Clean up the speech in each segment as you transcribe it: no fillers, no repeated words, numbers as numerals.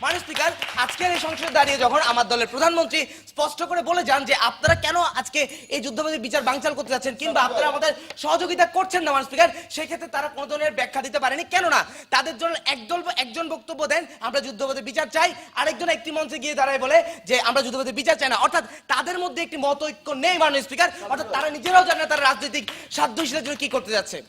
মাননীয় স্পিকার, আজকের এই সংসদে দাঁড়িয়ে যখন আমার দলের প্রধানমন্ত্রী স্পষ্ট করে বলে যান যে আপনারা কেন আজকে এই যুদ্ধবাদীর বিচার বানচাল করতে যাচ্ছেন কিংবা আপনারা আমাদের সহযোগিতা করছেন না মাননীয় স্পিকার, সেই ক্ষেত্রে তারা কোনো ধরনের ব্যাখ্যা দিতে পারেনি। কেননা তাদের জন্য একজন বক্তব্য দেন আমরা যুদ্ধবাদীর বিচার চাই, আরেকজন একটি মঞ্চে গিয়ে দাঁড়ায় বলে যে আমরা যুদ্ধবাদীর বিচার চাই না। অর্থাৎ তাদের মধ্যে একটি মত ঐক্য নেই মাননীয় স্পিকার। অর্থাৎ তারা নিজেরাও জানে তারা রাজনৈতিক সাধ্যশীলের জন্য কি করতে যাচ্ছে।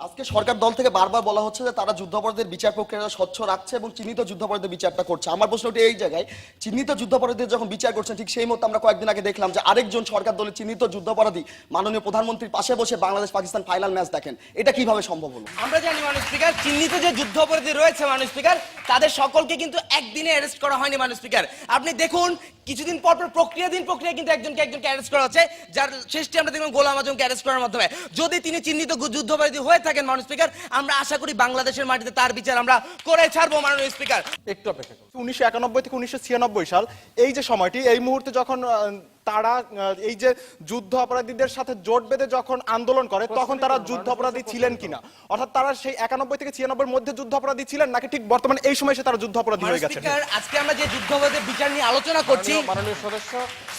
আজকে সরকার দল থেকে বারবার বলা হচ্ছে যে তারা যুদ্ধাপরাধীদের বিচার প্রক্রিয়া স্বচ্ছ রাখছে এবং চিহ্নিত যুদ্ধাপরাধীদের বিচারটা করছে। আমার প্রশ্নটি এই জায়গায়, চিহ্নিত যুদ্ধাপরাধীদের যখন বিচার করছেন ঠিক সেই মতো আমরা কয়েকদিন আগে দেখলাম যে আরেকজন সরকার দলের চিহ্নিত যুদ্ধাপরাধী মাননীয় প্রধানমন্ত্রীর পাশে বসে বাংলাদেশ পাকিস্তান ফাইনাল ম্যাচ দেখেন, এটা কিভাবে সম্ভব হলো? আমরা জানি মাননীয় স্পিকার, চিহ্নিত যে যুদ্ধাপরাধী রয়েছে মাননীয় স্পিকার, তাদের সকলকে কিন্তু একদিনে অ্যারেস্ট করা হয়নি মাননীয় স্পিকার। আপনি দেখুন কিছুদিন পর প্রক্রিয়া কিন্তু একজনকে অ্যারেস্ট করা হচ্ছে, যার শেষটি আমরা দেখলাম গোলাম আজমকে অ্যারেস্ট করার মাধ্যমে। যদি তিনি চিহ্নিত যুদ্ধাপরাধী হয়ে থাকেন মাননীয় স্পিকার, আমরা আশা করি বাংলাদেশের মাটিতে তার বিচার আমরা করে ছাড়বো মাননীয় স্পিকার। একটু অপেক্ষা করুন। 1991 থেকে 1996 সাল এই যে সময়টি, এই মুহূর্তে যখন তারা এই যে যুদ্ধ অপরাধীদের সাথে জোট বেঁধে যখন আন্দোলন করে তখন তারা যুদ্ধ অপরাধী ছিলেন কিনা, অর্থাৎ তারা সেই 91 থেকে 96 মধ্যে যুদ্ধ অপরাধী ছিলেন নাকি ঠিক বর্তমানে এই সময় এসে তারা যুদ্ধ অপরাধী হয়ে গেছে? আজকে আমরা যে যুদ্ধ অপরাধীর বিচার নিয়ে আলোচনা করছি, মাননীয় সদস্য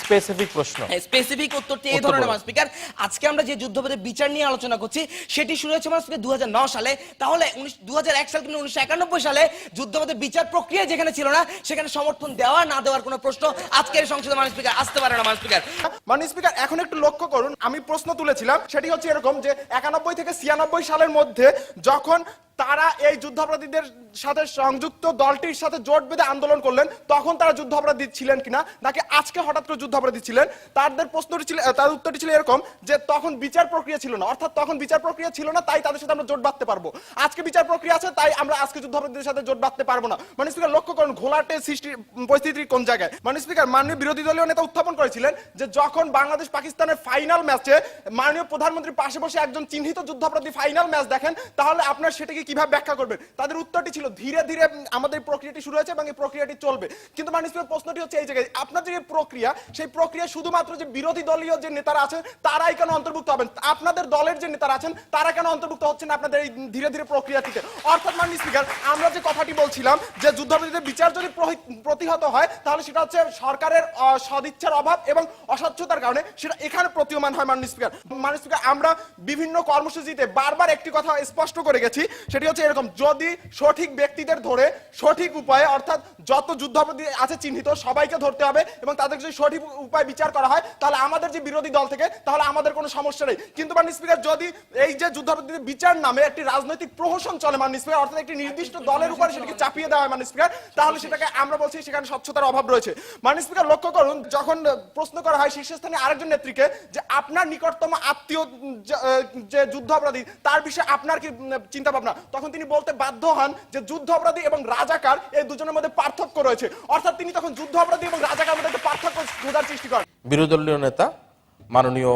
স্পেসিফিক প্রশ্ন, স্পেসিফিক উত্তরটি এই ধরনের মাননীয় স্পিকার। আজকে আমরা যে যুদ্ধ অপরাধীর বিচার নিয়ে আলোচনা করছি সেটি শুরু হয়েছে মাননীয় স্পিকার 2009 সালে। তাহলে 2001 সাল কিংবা 1991 সালে যুদ্ধ অপরাধীর বিচার প্রক্রিয়া যেখানে ছিল না সেখানে সমর্থন দেওয়া না দেওয়ার কোনো প্রশ্ন আজকের সংসদে মাননীয় স্পিকার আসতে পারে না মাননীয় স্পিকার। মাননীয় স্পিকার, এখন একটু লক্ষ্য করুন, আমি প্রশ্ন তুলেছিলাম সেটি হচ্ছে এরকম যে 91 থেকে 96 সালের মধ্যে যখন তারা এই যুদ্ধাপরাধীদের সাথে সংযুক্ত দলটির সাথে জোট বেঁধে আন্দোলন করলেন তখন তারা যুদ্ধাপরাধী ছিলেন কিনা নাকি আজকে হঠাৎ করে যুদ্ধাপরাধী ছিলেন, তাদের প্রশ্নটি ছিল, তার উত্তরটি ছিল এরকম যে তখন বিচার প্রক্রিয়া ছিল না, অর্থাৎ তখন বিচার প্রক্রিয়া ছিল না তাই তাদের সাথে আমরা জোট বাঁধতে পারবো, আজকে বিচার প্রক্রিয়া আছে তাই আমরা আজকে যুদ্ধাপরাধীদের সাথে জোট বাঁধতে পারবো না। মাননীয় স্পিকার, লক্ষ্য করুন ঘোলাটে সৃষ্টির পরিস্থিতি কোন জায়গায়। মাননীয় স্পিকার, মাননীয় বিরোধী দলীয় নেতা উত্থাপন করেছিলেন যে যখন বাংলাদেশ পাকিস্তানের ফাইনাল ম্যাচে মাননীয় প্রধানমন্ত্রীর পাশে বসে একজন চিহ্নিত যুদ্ধাপরাধী ফাইনাল ম্যাচ দেখেন তাহলে আপনার সেটাকে কিভাবে ব্যাখ্যা করবেন? তাদের উত্তরটি ছিল ধীরে ধীরে আমাদের প্রক্রিয়াটি শুরু হয়েছে এবং এই প্রক্রিয়াটি চলবে। কিন্তু মাননীয় স্পিকার, প্রশ্নটি হচ্ছে এই জায়গায় আপনার যে প্রক্রিয়া সেই প্রক্রিয়া শুধুমাত্র যে বিরোধী দলীয় যে নেতারা আছেন তারাই কেন অন্তর্ভুক্ত হবেন, আপনাদের দলের যে নেতারা আছেন তারা কেন অন্তর্ভুক্ত হচ্ছেন না আপনাদের এই ধীরে ধীরে প্রক্রিয়াটিতে? অর্থাৎ মাননীয় স্পিকার, আমরা যে কথাটি বলছিলাম যে যুদ্ধাপরাধীদের বিচার যদি প্রতিহত হয় তাহলে সেটা হচ্ছে সরকারের সদিচ্ছার অভাব এবং অস্বচ্ছতার কারণে, সেটা এখানে প্রতীয়মান হয়। মাননীয় স্পিকার, আমরা বিভিন্ন কর্মসূচিতে বারবার একটি কথা স্পষ্ট করে গেছি, সেটি হচ্ছে এরকম, যদি সঠিক ব্যক্তিদের ধরে সঠিক উপায়ে অর্থাৎ যত যুদ্ধাপরাধী আছে চিহ্নিত সবাইকে ধরতে হবে এবং তাদের যদি সঠিক উপায় বিচার করা হয় তাহলে আমাদের যে বিরোধী দল থেকে তাহলে আমাদের কোনো সমস্যা নেই। কিন্তু মাননীয় স্পিকার, যদি এই যে যুদ্ধাপরাধীদের বিচার নামে একটি রাজনৈতিক প্রহসন চলে মাননীয় স্পিকার, অর্থাৎ একটি নির্দিষ্ট দলের উপরে সেটাকে চাপিয়ে দেওয়া হয় মাননীয় স্পিকার, তাহলে সেটাকে আমরা বলছি সেখানে স্বচ্ছতার অভাব রয়েছে। মাননীয় স্পিকার, লক্ষ্য করুন যখন প্রশ্ন করা হয় শীর্ষস্থানীয় আরেকজন নেত্রীকে যে আপনার নিকটতম আত্মীয় যে যুদ্ধাপরাধী তার বিষয়ে আপনার কি চিন্তা ভাবনা, তখন তিনি বলতে বাধ্য হন যে যুদ্ধ অপরাধী এবং রাজাকার এই দুজনের মধ্যে পার্থক্য রয়েছে, অর্থাৎ তিনি তখন যুদ্ধ অপরাধী এবং রাজাকার মধ্যে পার্থক্য খোঁজার সৃষ্টি করেন। বিরোধী দলীয় নেতা মাননীয়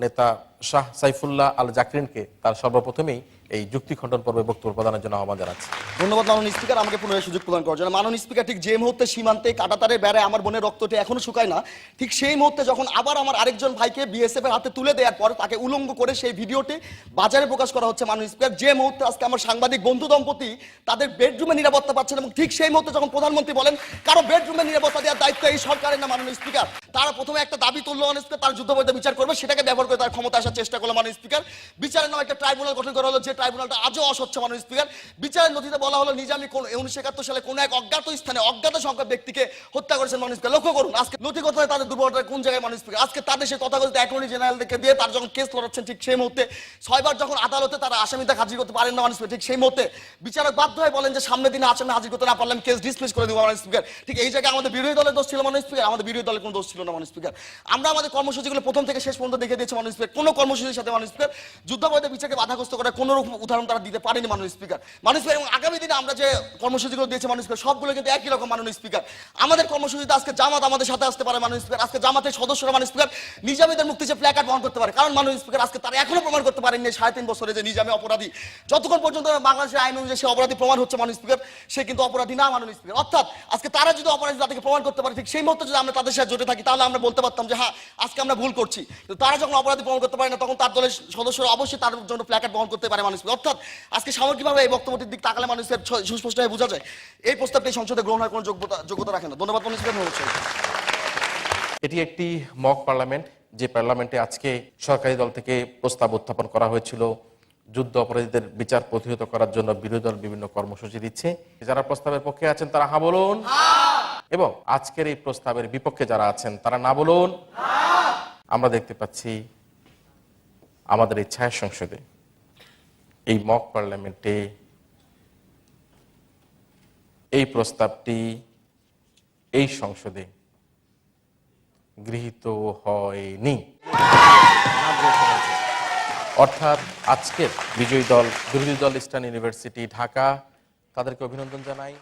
নেতা শাহ সাইফুল্লাহ আল জাকরিনকে তার সর্বপ্রথমেই এই যুক্তি খণ্ডন পর্বে বক্তব্য প্রদানের জন্য আহ্বান জানাচ্ছি। ধন্যবাদ মাননীয় স্পিকার, আমাকে পুনরায় সুযোগ প্রদান করার জন্য। মাননীয় স্পিকার, ঠিক যে মুহূর্তে সীমান্তে কাঁটাতারের বেড়ায় আমার বোনের রক্তটি এখনো শুকায় না, ঠিক সেই মুহূর্তে যখন আবার আমার আরেকজন ভাইকে বিএসএফ এর হাতে তুলে দেওয়ার পর তাকে উলঙ্গ করে সেই ভিডিওটি বাজারে প্রকাশ করা হচ্ছে মাননীয় স্পিকার, যে মুহূর্তে আজকে আমার সাংবাদিক বন্ধু দম্পতি তাদের বেডরুমে নিরাপত্তা পাচ্ছেন এবং ঠিক সেই মুহূর্তে যখন প্রধানমন্ত্রী বলেন কারো বেডরুমে নিরাপত্তা দেওয়ার দায়িত্ব এই সরকারের না মাননীয় স্পিকার, তারা প্রথমে একটা দাবি তুললো মাননীয় স্পিকার তার যুদ্ধবৈধ বিচার করবে, সেটাকে ব্যবহার করে তার ক্ষমতা আসার চেষ্টা করলো মাননীয় স্পিকার। বিচারের নামে একটা ট্রাইব্যুনাল গঠন করা হলো, যে ট্রাইব্যুনালটা আজও অস্বচ্ছ মাননীয় স্পিকার। বিচারের নথিতে বলা হলো নিজামী 1971 সালে কোন এক অজ্ঞাত স্থানে অজ্ঞাত সংখ্যক ব্যক্তিকে হত্যা করেছেন মাননীয় স্পিকার। লক্ষ্য করুন আজকে নথিগত তাদের দুর্বলতা কোন জায়গায় মাননীয় স্পিকার। আজকে তাদের সেই তথাকথিত অ্যাটর্নি জেনারেলকে দিয়ে তার যখন কেস লড়াচ্ছেন ঠিক সেই মুহূর্তে 6 বার যখন আদালতে তারা আসামিদের হাজির করতে পারেন না মাননীয় স্পিকার, ঠিক সেই মুহূর্তে বিচারক বাধ্য হয়ে বলেন যে সামনের দিনে আসামি হাজির করতে না পারলে কেস ডিসমিস করে দেবো মাননীয় স্পিকার। ঠিক এই জায়গায় আমাদের বিরোধী দলের দোষ ছিল মাননীয় স্পিকার, আমাদের বিরোধী দলের কোনো দোষ ছিল না মাননীয় স্পিকার। আমরা আমাদের কর্মসূচিগুলো প্রথম থেকে শেষ পর্যন্ত দেখে দিয়েছি মাননীয় স্পিকার, কোনো কর্মসূচির সাথে মাননীয় স্পিকার যুদ্ধবৈধ বিচারকে বাধাগ্রস্ত করার কোনো রকম উদাহরণ তারা দিতে পারেনি মাননীয় স্পিকার। মাননীয় স্পিকার, এবং আগামী দিনে আমরা যে কর্মসূচিগুলো দিয়েছি মাননীয় স্পিকার সবগুলো কিন্তু একই রকম মাননীয় স্পিকার। আমাদের কর্মসূচিতে আজকে জামাত আমাদের সাথে আসতে পারে মাননীয় স্পিকার, আজকে জামাতের সদস্যরা মাননীয় স্পিকার নিজামীদের মুক্তি চেয়ে প্ল্যাকার্ড বহন করতে পারে, কারণ মাননীয় স্পিকার আজকে তারা এখনো প্রমাণ করতে পারেননি 3.5 বছরে যে নিজামী অপরাধী। যতক্ষণ পর্যন্ত বাংলাদেশের আইন অনুযায়ী সে অপরাধী প্রমাণ হচ্ছে মাননীয় স্পিকার, সে কিন্তু অপরাধী না মাননীয় স্পিকার। অর্থাৎ আজকে তারা যদি অপরাধী তাদেরকে প্রমাণ করতে পারে ঠিক সেই মুহূর্তে যদি আমরা তাদের সাথে জড়িত থাকি তাহলে আমরা বলতে পারতাম যে হ্যাঁ আজকে আমরা ভুল করছি। কিন্তু তারা যখন অপরাধী প্রমাণ করতে পারে না তখন তার দলের সদস্যরা অবশ্যই তার জন্য প্ল্যাকার্ড বহন করতে পারে মাননীয় স্পিকার। অর্থাৎ আজকে সামগ্রিকভাবে এই বক্তব্যটির দিক তাকালে মানুষের সুস্পষ্টভাবে বোঝা যায় এই প্রস্তাবটি এই সংসদে গ্রহণ হওয়ার কোনো যোগ্যতা রাখে না। ধন্যবাদ মাননীয় স্পিকার। ধন্যবাদ সবাইকে। এটি একটি মক পার্লামেন্ট, যে পার্লামেন্টে আজকে সরকারি দল থেকে প্রস্তাব উত্থাপন করা হয়েছিল যুদ্ধ অপরাধীদের বিচার প্রতিহত করার জন্য বিরোধী দল বিভিন্ন কর্মসূচি দিচ্ছে। যারা প্রস্তাবের পক্ষে আছেন তারা হা বলুন, এবং আজকের এই প্রস্তাবের বিপক্ষে যারা আছেন তারা না বলুন। আমরা দেখতে পাচ্ছি আমাদের এই ছায়া সংসদে, এই মক পার্লামেন্টে এই প্রস্তাবটি এই সংসদে গৃহীত হয়নি। অর্থাৎ আজকের বিজয়ী দল বিরোধী দল ইস্টার্ন ইউনিভার্সিটি ঢাকা, তাদেরকে অভিনন্দন জানাই।